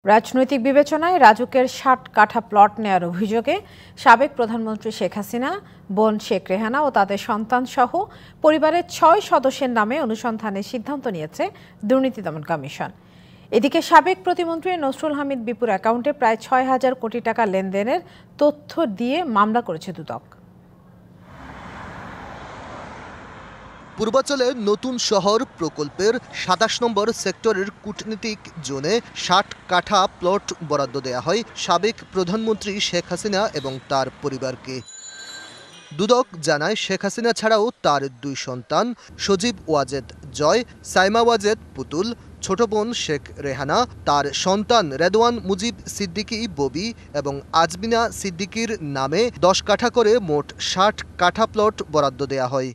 রাজনৈতিক বিবেচনায় রাজুকের ৬০ কাঠা প্লট নেয়ার অভিযোগে সাবেক প্রধানমন্ত্রী শেখ হাসিনা, বোন শেখ রেহানা ও তাদের সন্তানসহ পরিবারের ৬ সদস্যের নামে অনুসন্ধানের সিদ্ধান্ত নিয়েছে দুর্নীতি দমন কমিশন। এদিকে সাবেক প্রতিমন্ত্রী নসরুল হামিদ বিপুর অ্যাকাউন্টে প্রায় ৬,০০০ কোটি টাকা লেনদেনের তথ্য দিয়ে মামলা করেছে দুদক। পূর্বাঞ্চলের নতুন শহর প্রকল্পের ২৭ নম্বর সেক্টরের কূটনীতিক জোনে ৬০ কাঠা প্লট বরাদ্দ দেয়া হয় সাবেক প্রধানমন্ত্রী শেখ হাসিনা এবং তার পরিবারকে। দুদক জানায়, শেখ হাসিনা ছাড়াও তার ২ সন্তান সজীব ওয়াজেদ জয়, সাইমা ওয়াজেদ পুতুল, ছোট বোন শেখ রেহানা, তার সন্তান রেদওয়ান মুজিব সিদ্দিকী ববি এবং আজমিনা সিদ্দিকীর নামে ১০ কাঠা করে মোট ৬০ কাঠা প্লট বরাদ্দ দেয়া হয়।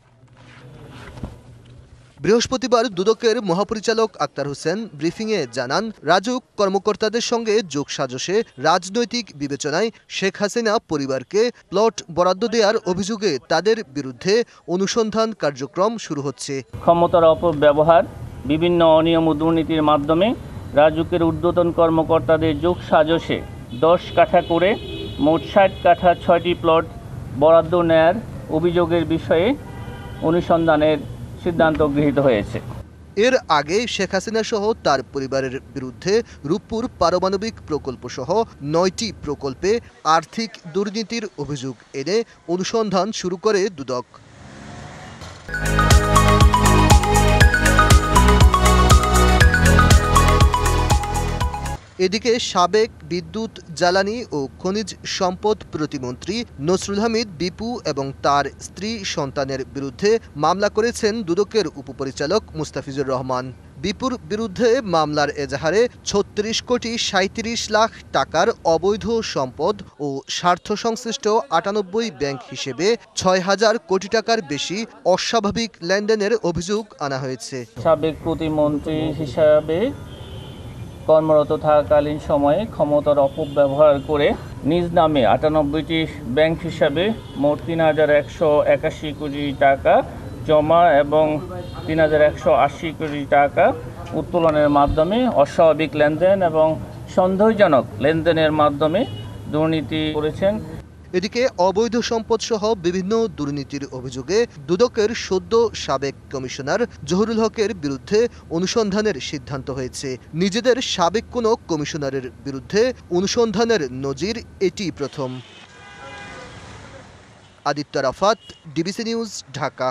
বৃহস্পতিবার দুদকের মহাপরিচালক আক্তার হোসেন ব্রিফিংয়ে জানান, রাজুক কর্মকর্তাদের সঙ্গে যোগসাজশে রাজনৈতিক বিবেচনায় শেখ হাসিনা পরিবারকে প্লট বরাদ্দ দেওয়ার অভিযোগে তাদের বিরুদ্ধে অনুসন্ধান কার্যক্রম শুরু হচ্ছে। ক্ষমতার অপব্যবহার, বিভিন্ন অনিয়ম ও দুর্নীতির মাধ্যমে রাজুকের ঊর্ধ্বতন কর্মকর্তাদের যোগসাজশে ১০ কাঠা করে মোট ৬০ কাঠা ৬টি প্লট বরাদ্দ নেয়ার অভিযোগের বিষয়ে অনুসন্ধানের সিদ্ধান্ত গৃহীত হয়েছে। এর আগে শেখ হাসিনা সহ তার পরিবারের বিরুদ্ধে রূপপুর পারমাণবিক প্রকল্প সহ ৯টি প্রকল্পে আর্থিক দুর্নীতির অভিযোগ এনে অনুসন্ধান শুরু করে দুদক। এদিকে সাবেক বিদ্যুৎ, জ্বালানি ও খনিজ সম্পদ প্রতিমন্ত্রী নসরুল হামিদ বিপু এবং তার স্ত্রী সন্তানের বিরুদ্ধে মামলা করেছেন দুদকের উপপরিচালক মুস্তাফিজুর রহমান। বিপুর বিরুদ্ধে মামলার এজাহারে ৩৬ কোটি ৩৭ লাখ টাকার অবৈধ সম্পদ ও স্বার্থ সংশ্লিষ্ট ৯৮ ব্যাংক হিসেবে ৬,০০০ কোটি টাকার বেশি অস্বাভাবিক লেনদেনের অভিযোগ আনা হয়েছে। সাবেক প্রতিমন্ত্রী হিসাবে কর্মরত থাকাকালীন সময়ে ক্ষমতার অপব্যবহার করে নিজ নামে ৯৮টি ব্যাংক হিসাবে মোট ৩,১৮১ কোটি টাকা জমা এবং ৩,১৮০ কোটি টাকা উত্তোলনের মাধ্যমে অস্বাভাবিক লেনদেন এবং সন্দেহজনক লেনদেনের মাধ্যমে দুর্নীতি করেছেন। এদিকে অবৈধ সম্পদ সহ বিভিন্ন দুর্নীতির অভিযোগে দুদকের সদ্য সাবেক কমিশনার জহুরুল হকের বিরুদ্ধে অনুসন্ধানের সিদ্ধান্ত হয়েছে। নিজেদের সাবেক কোনো কমিশনারের বিরুদ্ধে অনুসন্ধানের নজির এটি প্রথম। Aditya Rafat, DBC news, Dhaka.